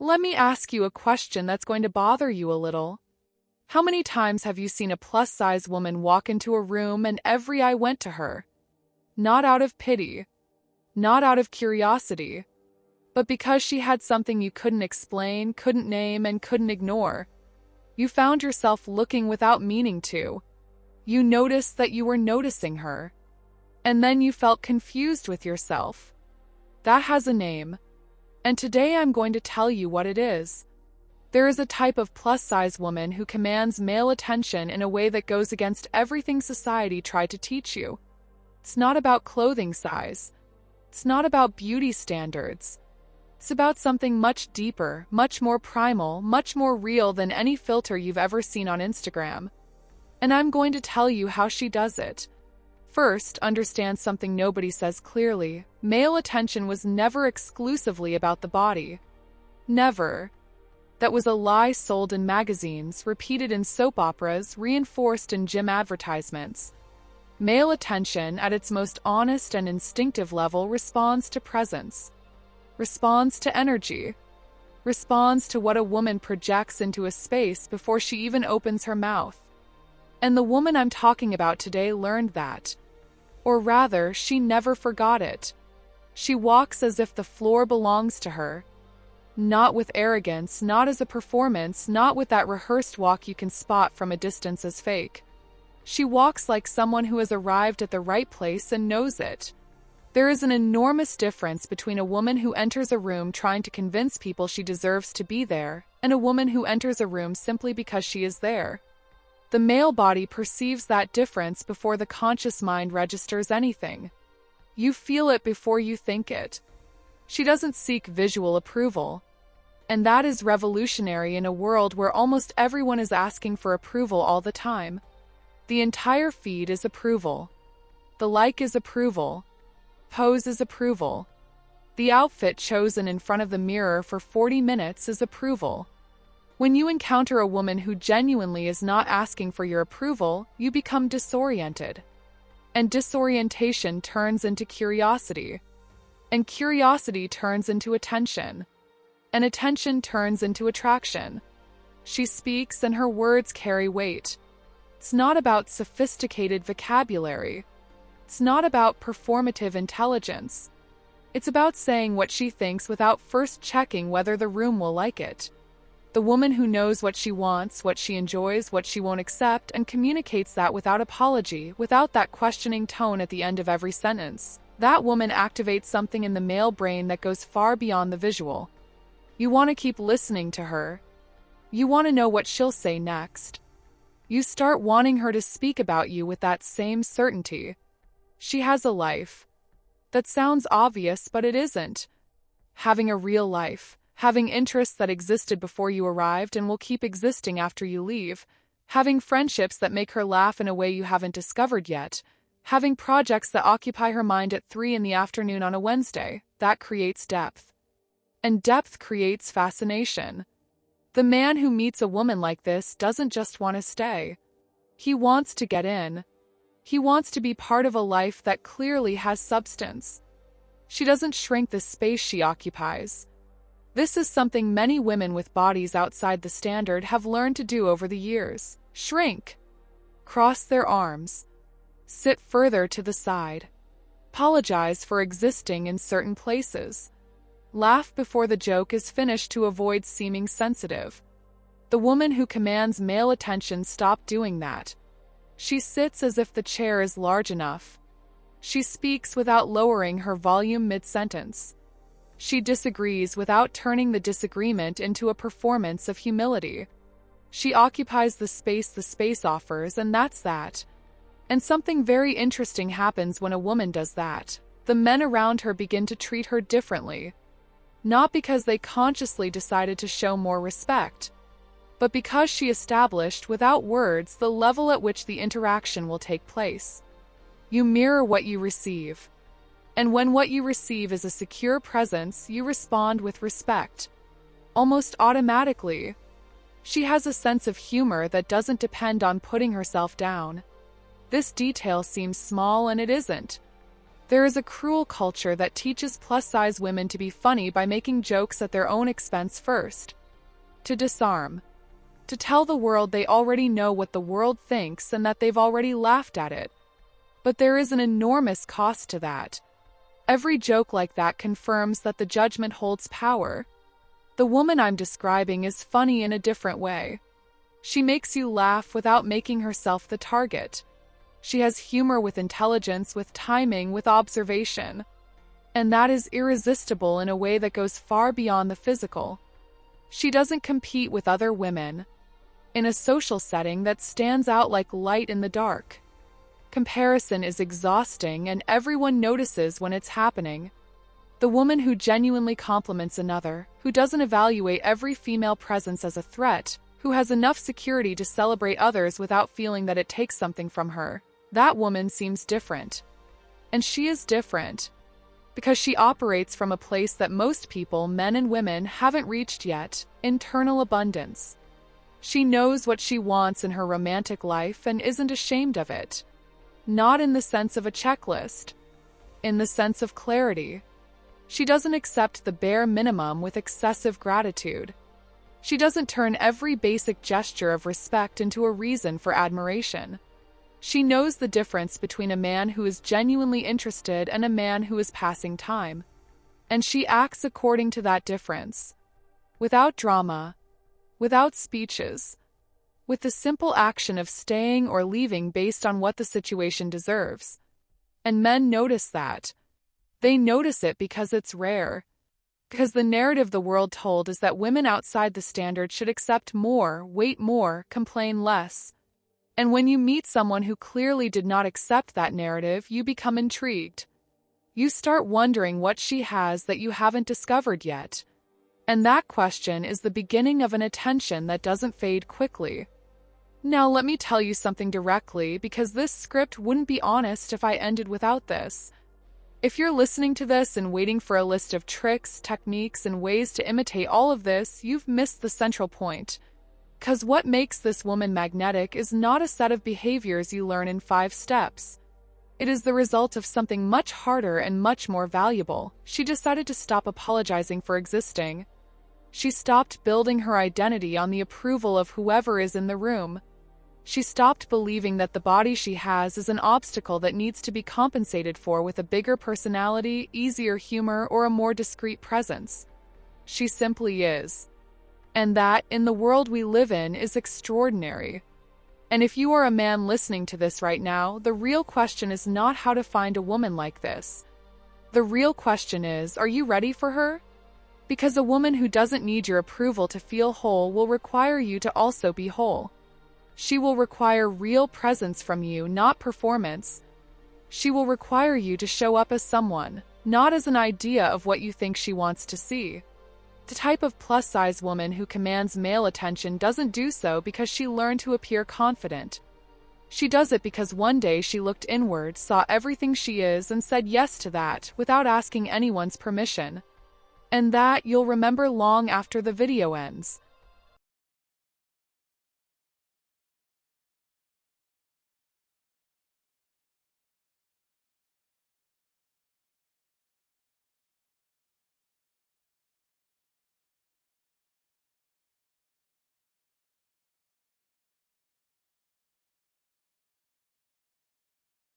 Let me ask you a question that's going to bother you a little. How many times have you seen a plus-size woman walk into a room and every eye went to her? Not out of pity, not out of curiosity, but because she had something you couldn't explain, couldn't name, and couldn't ignore. You found yourself looking without meaning to. You noticed that you were noticing her. And then you felt confused with yourself. That has a name. And today I'm going to tell you what it is. There is a type of plus-size woman who commands male attention in a way that goes against everything society tried to teach you. It's not about clothing size. It's not about beauty standards. It's about something much deeper, much more primal, much more real than any filter you've ever seen on Instagram. And I'm going to tell you how she does it. First, understand something nobody says clearly. Male attention was never exclusively about the body. Never. That was a lie sold in magazines, repeated in soap operas, reinforced in gym advertisements. Male attention, at its most honest and instinctive level, responds to presence, responds to energy, responds to what a woman projects into a space before she even opens her mouth. And the woman I'm talking about today learned that. Or rather, she never forgot it. She walks as if the floor belongs to her. Not with arrogance, not as a performance, not with that rehearsed walk you can spot from a distance as fake. She walks like someone who has arrived at the right place and knows it. There is an enormous difference between a woman who enters a room trying to convince people she deserves to be there, and a woman who enters a room simply because she is there. The male body perceives that difference before the conscious mind registers anything. You feel it before you think it. She doesn't seek visual approval. And that is revolutionary in a world where almost everyone is asking for approval all the time. The entire feed is approval. The like is approval. Pose is approval. The outfit chosen in front of the mirror for 40 minutes is approval. When you encounter a woman who genuinely is not asking for your approval, you become disoriented. And disorientation turns into curiosity. And curiosity turns into attention. And attention turns into attraction. She speaks and her words carry weight. It's not about sophisticated vocabulary. It's not about performative intelligence. It's about saying what she thinks without first checking whether the room will like it. The woman who knows what she wants, what she enjoys, what she won't accept, and communicates that without apology, without that questioning tone at the end of every sentence. That woman activates something in the male brain that goes far beyond the visual. You want to keep listening to her. You want to know what she'll say next. You start wanting her to speak about you with that same certainty. She has a life. That sounds obvious, but it isn't. Having a real life. Having interests that existed before you arrived and will keep existing after you leave. Having friendships that make her laugh in a way you haven't discovered yet. Having projects that occupy her mind at 3 p.m. on a Wednesday. That creates depth. And depth creates fascination. The man who meets a woman like this doesn't just want to stay. He wants to get in. He wants to be part of a life that clearly has substance. She doesn't shrink the space she occupies. This is something many women with bodies outside the standard have learned to do over the years. Shrink. Cross their arms. Sit further to the side. Apologize for existing in certain places. Laugh before the joke is finished to avoid seeming sensitive. The woman who commands male attention stopped doing that. She sits as if the chair is large enough. She speaks without lowering her volume mid-sentence. She disagrees without turning the disagreement into a performance of humility. She occupies the space offers, and that's that. And something very interesting happens when a woman does that. The men around her begin to treat her differently. Not because they consciously decided to show more respect, but because she established, without words, the level at which the interaction will take place. You mirror what you receive. And when what you receive is a secure presence, you respond with respect. Almost automatically. She has a sense of humor that doesn't depend on putting herself down. This detail seems small, and it isn't. There is a cruel culture that teaches plus-size women to be funny by making jokes at their own expense first. To disarm. To tell the world they already know what the world thinks and that they've already laughed at it. But there is an enormous cost to that. Every joke like that confirms that the judgment holds power. The woman I'm describing is funny in a different way. She makes you laugh without making herself the target. She has humor with intelligence, with timing, with observation. And that is irresistible in a way that goes far beyond the physical. She doesn't compete with other women. In a social setting that stands out like light in the dark. Comparison is exhausting and everyone notices when it's happening. The woman who genuinely compliments another, who doesn't evaluate every female presence as a threat, who has enough security to celebrate others without feeling that it takes something from her, that woman seems different. And she is different. Because she operates from a place that most people, men and women, haven't reached yet, internal abundance. She knows what she wants in her romantic life and isn't ashamed of it. Not in the sense of a checklist. In the sense of clarity. She doesn't accept the bare minimum with excessive gratitude. She doesn't turn every basic gesture of respect into a reason for admiration. She knows the difference between a man who is genuinely interested and a man who is passing time. And she acts according to that difference. Without drama. Without speeches. With the simple action of staying or leaving based on what the situation deserves. And men notice that. They notice it because it's rare. Because the narrative the world told is that women outside the standard should accept more, wait more, complain less. And when you meet someone who clearly did not accept that narrative, you become intrigued. You start wondering what she has that you haven't discovered yet. And that question is the beginning of an attention that doesn't fade quickly. Now let me tell you something directly, because this script wouldn't be honest if I ended without this. If you're listening to this and waiting for a list of tricks, techniques, and ways to imitate all of this, you've missed the central point. 'Cause what makes this woman magnetic is not a set of behaviors you learn in 5 steps. It is the result of something much harder and much more valuable. She decided to stop apologizing for existing. She stopped building her identity on the approval of whoever is in the room. She stopped believing that the body she has is an obstacle that needs to be compensated for with a bigger personality, easier humor, or a more discreet presence. She simply is. And that, in the world we live in, is extraordinary. And if you are a man listening to this right now, the real question is not how to find a woman like this. The real question is, are you ready for her? Because a woman who doesn't need your approval to feel whole will require you to also be whole. She will require real presence from you, not performance. She will require you to show up as someone, not as an idea of what you think she wants to see. The type of plus-size woman who commands male attention doesn't do so because she learned to appear confident. She does it because one day she looked inward, saw everything she is, and said yes to that, without asking anyone's permission. And that you'll remember long after the video ends.